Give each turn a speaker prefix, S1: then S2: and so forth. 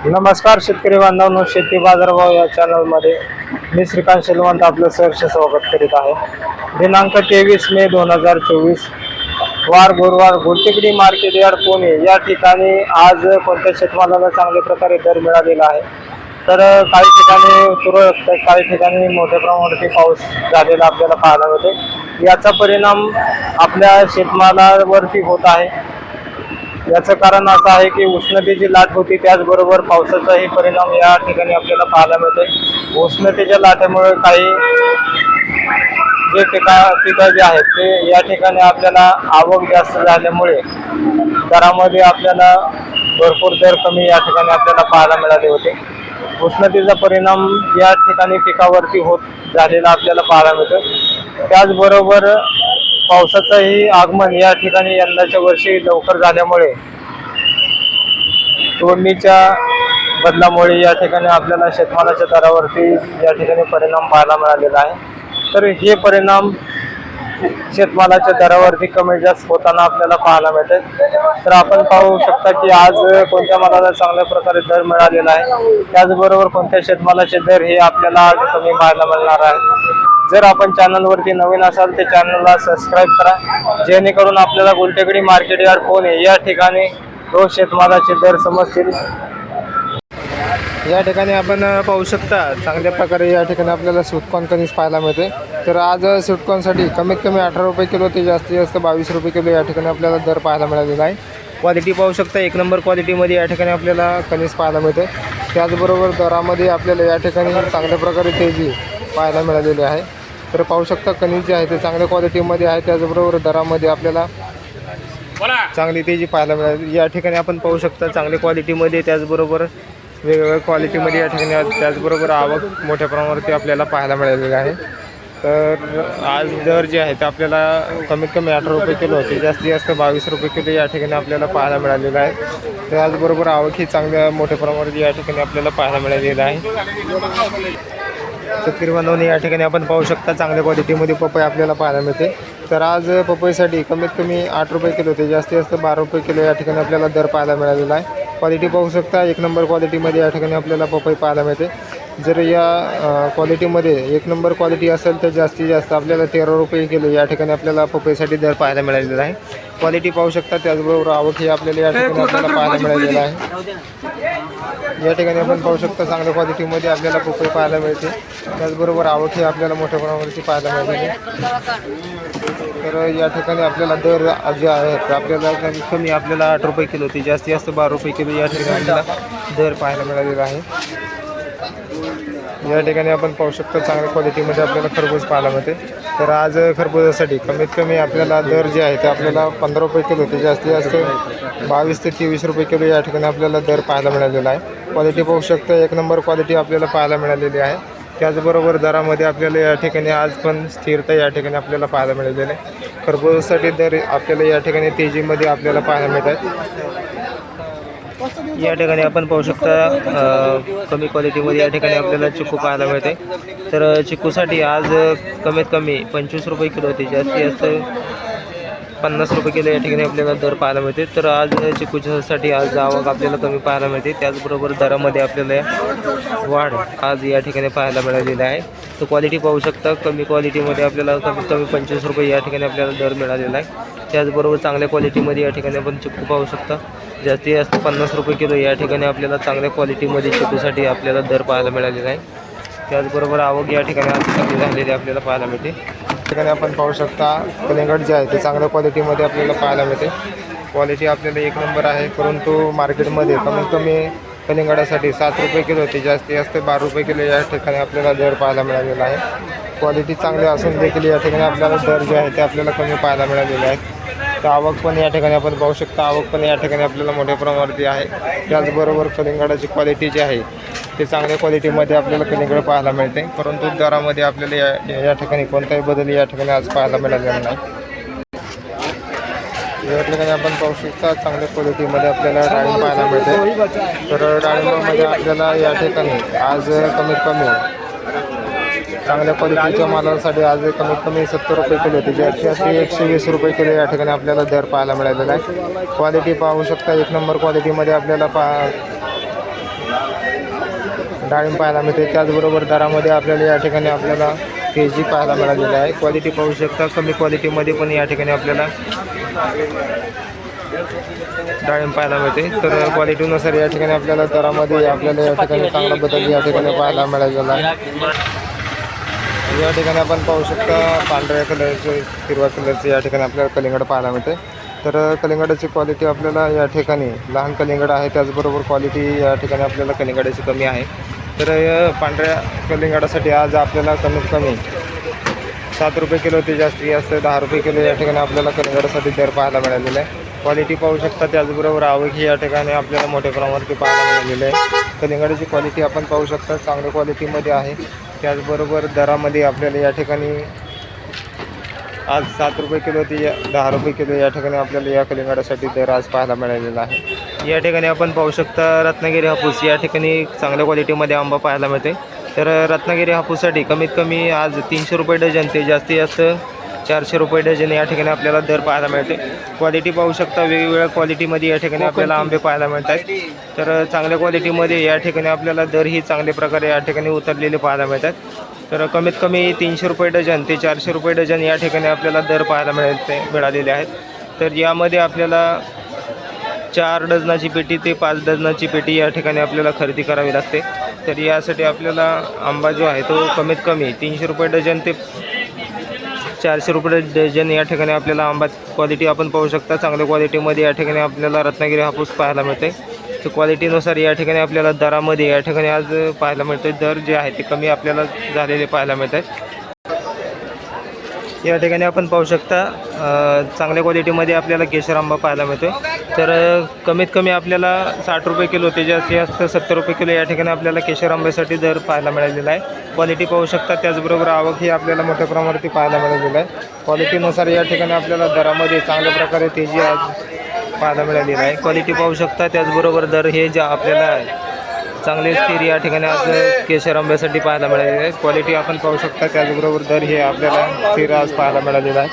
S1: नमस्कार शेतकरी बांधवांनो, शेती बाजारभाव या चॅनलमध्ये मी श्रीकांत शेलवंत आपलं सहर्ष स्वागत करीत आहे। दिनांक 23 मे 2024 वार गुरुवार गुलटेकडी मार्केट यार्ड पुणे या ठिकाणी आज कोणत्या शेतमालाला चांगल्या प्रकारे दर मिळालेला आहे। तर काही ठिकाणी तुरळक तर काही ठिकाणी मोठ्या प्रमाणावरती पाऊस झालेला आपल्याला पाहायला मिळते। याचा परिणाम आपल्या शेतमालावरती होत आहे। याचं कारण असं आहे की उष्णतेची लाट होती, त्याचबरोबर पावसाचाही परिणाम या ठिकाणी आपल्याला पाहायला मिळतोय। उष्णतेच्या लाटेमुळे काही जे पिकं जे आहेत ते या ठिकाणी आपल्याला आवक जास्त झाल्यामुळे दरामध्ये आपल्याला भरपूर दर कमी या ठिकाणी आपल्याला पाहायला मिळाले होते। उष्णतेचा परिणाम या ठिकाणी पिकावरती होत झालेला आपल्याला पाहायला मिळतो। त्याचबरोबर पावसाचंही आगमन या ठिकाणी यंदाच्या वर्षी लवकर झाल्यामुळे तोडणीच्या बदलामुळे या ठिकाणी आपल्याला शेतमालाच्या दरावरती या ठिकाणी परिणाम पाहायला मिळालेला आहे। तर हे परिणाम शेतमालाच्या दरावरती कमी जास्त होताना आपल्याला पाहायला मिळते। तर आपण पाहू शकता की आज कोणत्या मालाला चांगल्या प्रकारे दर मिळालेला आहे, त्याचबरोबर कोणत्या शेतमालाचे दर हे आपल्याला आज कमी पाहायला मिळणार आहे। जर आपण चॅनलवरती नवीन असाल तर चॅनलला सबस्क्राईब करा, जेणेकरून आपल्याला गुलटेकडी मार्केट यार्ड पुणे या ठिकाणी रोज शेतमालाचे दर समजतील। या ठिकाणी आपण पाहू शकता चांगल्या प्रकारे या ठिकाणी आपल्याला स्वीटकॉर्न कणीस पाहायला मिळते। तर आज स्वीटकॉर्नसाठी कमीत कमी 18 रुपये किलो ते जास्तीत जास्त 22 रुपये किलो या ठिकाणी आपल्याला दर पाहायला मिळालेला आहे। क्वालिटी पाहू शकता, एक नंबर क्वालिटीमध्ये या ठिकाणी आपल्याला कणीस पाहायला मिळते। त्याचबरोबर दरामध्ये आपल्याला या ठिकाणी चांगल्या प्रकारे तेजी पाहायला मिळालेली आहे। तर पाहू शकता कणीस जे आहे ते चांगल्या क्वालिटीमध्ये आहे, त्याचबरोबर दरामध्ये आपल्याला चांगली तेजी पाहायला मिळाली। या ठिकाणी आपण पाहू शकता चांगल्या क्वालिटीमध्ये, त्याचबरोबर वेगवेगळ्या क्वालिटीमध्ये या ठिकाणी, त्याचबरोबर आवक मोठ्या प्रमाणावरती आपल्याला पाहायला मिळालेली आहे। तर आज दर जे आहे ते आपल्याला कमीत कमी 18 रुपये किलो होते, जास्तीत जास्त 22 रुपये किलो या ठिकाणी आपल्याला पाहायला मिळालेलं आहे। त्याचबरोबर आवक ही चांगल्या मोठ्या प्रमाणावरती या ठिकाणी आपल्याला पाहायला मिळालेलं आहे। शेतकरी बांधवांनी या ठिकाणी आपण पाहू शकता चांगल्या क्वालिटीमध्ये पपई आपल्याला पाहायला मिळते। तर आज पपईसाठी कमीत कमी 8 रुपये किलो ते जास्तीत जास्त 12 रुपये किलो या ठिकाणी आपल्याला दर पाहायला मिळालेला आहे। क्वालिटी पाहू शकता, एक नंबर क्वालिटीमध्ये या ठिकाणी आपल्याला पपई पाहायला मिळते। जर या क्वालिटीमध्ये एक नंबर क्वालिटी असेल तर जास्तीत जास्त आपल्याला 13 रुपये किलो या ठिकाणी आपल्याला पपईसाठी दर पाहायला मिळालेला आहे। क्वालिटी पाहू शकता, त्याचबरोबर आवक ही आपल्याला या ठिकाणी आपल्याला पाहायला मिळालेलं आहे। या ठिकाणी आपण पाहू शकता चांगल्या क्वालिटीमध्ये आपल्याला पपई पाहायला मिळते, त्याचबरोबर आवक ही आपल्याला मोठ्या प्रमाणावरती पाहायला मिळते। तर या ठिकाणी आपल्याला दर जे आहेत आपल्याला कमीत कमी आपल्याला 8 रुपये किलो ते जास्तीत जास्त 12 रुपये किलो या ठिकाणी आपल्याला दर पाहायला मिळालेला आहे। या ठिकाणी आपण पाहू शकतो चांगल्या क्वालिटीमध्ये आपल्याला खरबूज पाहायला मिळते। तर आज खरबुजासाठी कमीत कमी आपल्याला दर जे आहे ते आपल्याला 15 रुपये किलो ते जास्तीत जास्त 22 ते 23 रुपये किलो या ठिकाणी आपल्याला दर पाहायला मिळालेला आहे। क्वालिटी पाहू शकता, एक नंबर क्वालिटी आपल्याला पाहायला मिळालेली आहे। त्याचबरोबर दरामध्ये आपल्याला या ठिकाणी आज पण स्थिरता या ठिकाणी आपल्याला पाहायला मिळालेली आहे। खरबुजासाठी दर आपल्याला या ठिकाणी तेजीमध्ये आपल्याला पाहायला मिळतात। या ठिकाणी आपण पाहू शकता कमी क्वालिटीमध्ये या ठिकाणी आपल्याला चिकू पाहायला मिळते। तर चिकूसाठी आज कमीत कमी 25 रुपये किलो ते जास्तीत जास्त 50 रुपये किलो या ठिकाणी आपल्याला दर पाहायला मिळते। तर आज चिकूसाठी आज आवक आपल्याला कमी पाहायला मिळते, त्याचबरोबर दरामध्ये आपल्याला वाढ आज या ठिकाणी पाहायला मिळालेली आहे। तर क्वालिटी पाहू शकता, कमी क्वालिटीमध्ये आपल्याला कमीत कमी 25 रुपये या ठिकाणी आपल्याला दर मिळालेला आहे। त्याचबरोबर चांगल्या क्वालिटीमध्ये या ठिकाणी आपण चिकू पाहू शकता, जास्तीत जास्त 50 रुपये किलो या ठिकाणी आपल्याला चांगल्या क्वालिटीमध्ये चिकूसाठी आपल्याला दर पाहायला मिळालेला आहे। त्याचबरोबर आवक या ठिकाणी आज कमी झालेली आपल्याला पाहायला मिळते। या ठिकाणी आपण पाहू शकता कलिंगड जे आहे ते चांगल्या क्वालिटीमध्ये आपल्याला पाहायला मिळते। क्वालिटी आपल्याला एक नंबर आहे, परंतु मार्केटमध्ये कमीत कमी कलिंगडासाठी 7 रुपये किलो ते जास्तीत जास्त 12 रुपये किलो या ठिकाणी आपल्याला दर पाहायला मिळालेला आहे। क्वालिटी चांगली असून देखील या ठिकाणी आपल्याला दर जे आहे ते आपल्याला कमी पाहायला मिळालेले आहेत। तर आवक पण या ठिकाणी आपण पाहू शकता, आवक पण या ठिकाणी आपल्याला मोठ्या प्रमाणावरती आहे। त्याचबरोबर कलिंगडाची क्वालिटी जी आहे ते चांगल्या क्वालिटीमध्ये आपल्याला कलिंगड पाहायला मिळते, परंतु दरामध्ये आपल्याला या ठिकाणी कोणताही बदल या ठिकाणी आज पाहायला मिळालेला नाही। या ठिकाणी आपण पाहू शकता चांगल्या क्वालिटीमध्ये आपल्याला डाळिंब पाहायला मिळते। तर डाळिंबामध्ये आपल्याला या ठिकाणी आज कमीत कमी चांगल्या क्वालिटीच्या मालासाठी आज कमीत कमी 70 रुपये किलो ते जास्तीत जास्त 120 रुपये किलो या ठिकाणी आपल्याला दर पाहायला मिळालेला आहे। क्वालिटी पाहू शकता, एक नंबर क्वालिटीमध्ये आपल्याला डाळिंब पाहायला मिळते. त्याचबरोबर दरामध्ये आपल्याला या ठिकाणी आपल्याला तेजी पाहायला मिळालेली आहे. क्वालिटी पाहू शकता, कमी क्वालिटीमध्ये पण या ठिकाणी आपल्याला डाळिंब पाहायला मिळते. तर क्वालिटीनुसार या ठिकाणी आपल्याला दरामध्ये आपल्याला या ठिकाणी चांगला बदल या ठिकाणी पाहायला मिळालेला आहे. या ठिकाणी आपण पाहू शकता पांढऱ्या कलरचे, हिरव्या कलरचे या ठिकाणी आपल्याला कलिंगड पाहायला मिळते. तर कलिंगडाची क्वालिटी आपल्याला या ठिकाणी लहान कलिंगड आहे, त्याचबरोबर क्वालिटी या ठिकाणी आपल्याला कलिंगडाची कमी आहे. तर पांढऱ्या कलिंगडासाठी आज आपल्याला कमीत कमी 7 रुपये किलो ते जास्तीत जास्त 10 रुपये किलो या ठिकाणी आपल्याला कलिंगडासाठी दर पाहायला मिळालेला आहे. क्वालिटी पाहू शकता, त्याचबरोबर आवक या ठिकाणी आपल्याला मोठ्या प्रमाणावरती पाहायला मिळालेली आहे. कलिंगडाची क्वालिटी आपण पाहू शकता चांगल्या क्वालिटीमध्ये आहे. त्याचबरोबर दरामध्ये आपल्याला या ठिकाणी आज 7 रुपये किलो ते 10 रुपये किलो या ठिकाणी आपल्याला या कलिंगडासाठी दर आज पाहायला मिळालेला आहे. या ठिकाणी आपण पाहू शकता रत्नागिरी हापूस या ठिकाणी चांगल्या क्वालिटीमध्ये आंबा पाहायला मिळते. तर रत्नागिरी हापूससाठी कमीत कमी आज 300 रुपये डझन ते जास्तीत जास्त 400 रुपये डझन या ठिकाणी आपल्याला दर पाहायला मिळते. क्वालिटी पाहू शकता, वेगवेगळ्या क्वालिटीमध्ये या ठिकाणी आपल्याला आंबे पाहायला मिळतात. तर चांगल्या क्वालिटीमध्ये या ठिकाणी आपल्याला दरही चांगल्या प्रकारे या ठिकाणी उतरलेले पाहायला मिळतात. तर कमीत कमी 300 रुपये डझन ते 400 रुपये डझन या ठिकाणी आपल्याला दर पाहायला मिळालेले आहेत. तर यामध्ये आपल्याला 4 डझनाची पेटी ते 5 डझनाची पेटी या ठिकाणी आपल्याला खरेदी करावी लागते. तर यासाठी आपल्याला आंबा जो आहे तो कमीत कमी 300 रुपये डझन ते 400 रुपये डझन या ठिकाणी आपल्याला आंबा क्वालिटी आपण पाहू शकता. चांगल्या क्वालिटीमध्ये या ठिकाणी आपल्याला रत्नागिरी हापूस पाहायला मिळते. तर क्वालिटीनुसार या ठिकाणी आपल्याला दरामध्ये या ठिकाणी आज पाहायला मिळते. दर जे आहे ते कमी आपल्याला झालेले पाहायला मिळतात. या ठिकाणी आपण पाहू शकता चांगल्या क्वालिटीमध्ये आपल्याला केशर आंबा पाहायला मिळतो. तर कमीत कमी आपल्याला 60 रुपये किलो ते जास्तीत जास्त 70 रुपये किलो या ठिकाणी आपल्याला केशर आंब्यासाठी दर पाहायला मिळालेला आहे. क्वालिटी पाहू शकता, त्याचबरोबर आवक ही आपल्याला मोठ्या प्रमाणावरती पाहायला मिळालेली आहे. क्वालिटीनुसार या ठिकाणी आपल्याला दरामध्ये चांगल्या प्रकारे तेजी आज पाहायला मिळालेली आहे. क्वालिटी पाहू शकता, त्याचबरोबर दर हे जे आपल्याला चांगले स्थिर या ठिकाणी आज केशर आंब्यासाठी पाहायला मिळालेले आहे. क्वालिटी आपण पाहू शकता, त्याचबरोबर दर हे आपल्याला स्थिर आज पाहायला मिळालेला आहे.